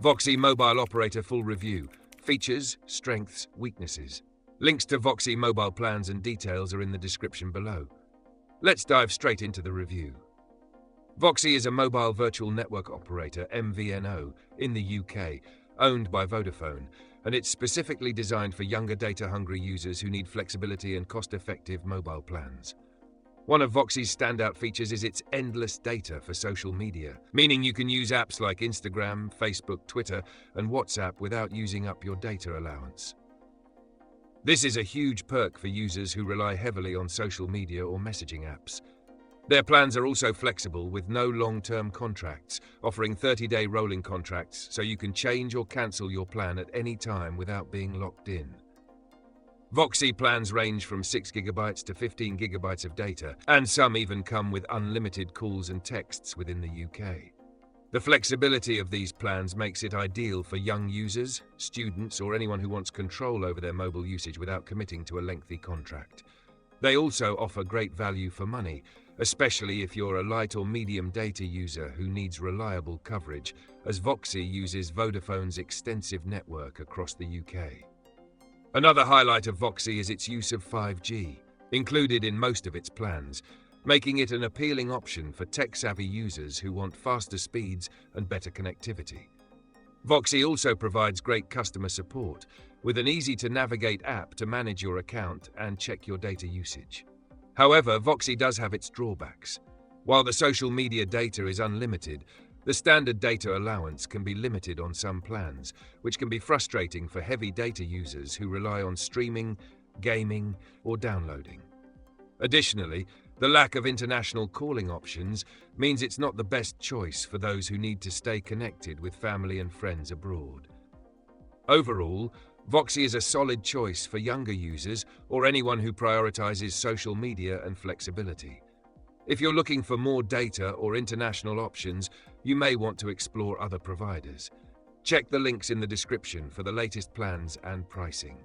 VOXI Mobile Operator Full Review. Features, Strengths, Weaknesses. Links to VOXI mobile plans and details are in the description below. Let's dive straight into the review. VOXI is a mobile virtual network operator, MVNO, in the UK, owned by Vodafone, and it's specifically designed for younger data-hungry users who need flexibility and cost-effective mobile plans. One of VOXI's standout features is its endless data for social media, meaning you can use apps like Instagram, Facebook, Twitter, and WhatsApp without using up your data allowance. This is a huge perk for users who rely heavily on social media or messaging apps. Their plans are also flexible with no long-term contracts, offering 30-day rolling contracts so you can change or cancel your plan at any time without being locked in. VOXI plans range from 6 GB to 15 GB of data, and some even come with unlimited calls and texts within the UK. The flexibility of these plans makes it ideal for young users, students, or anyone who wants control over their mobile usage without committing to a lengthy contract. They also offer great value for money, especially if you're a light or medium data user who needs reliable coverage, as VOXI uses Vodafone's extensive network across the UK. Another highlight of VOXI is its use of 5G, included in most of its plans, making it an appealing option for tech-savvy users who want faster speeds and better connectivity. VOXI also provides great customer support, with an easy-to-navigate app to manage your account and check your data usage. However, VOXI does have its drawbacks. While the social media data is unlimited, the standard data allowance can be limited on some plans, which can be frustrating for heavy data users who rely on streaming, gaming, or downloading. Additionally, the lack of international calling options means it's not the best choice for those who need to stay connected with family and friends abroad. Overall, VOXI is a solid choice for younger users or anyone who prioritizes social media and flexibility. If you're looking for more data or international options, you may want to explore other providers. Check the links in the description for the latest plans and pricing.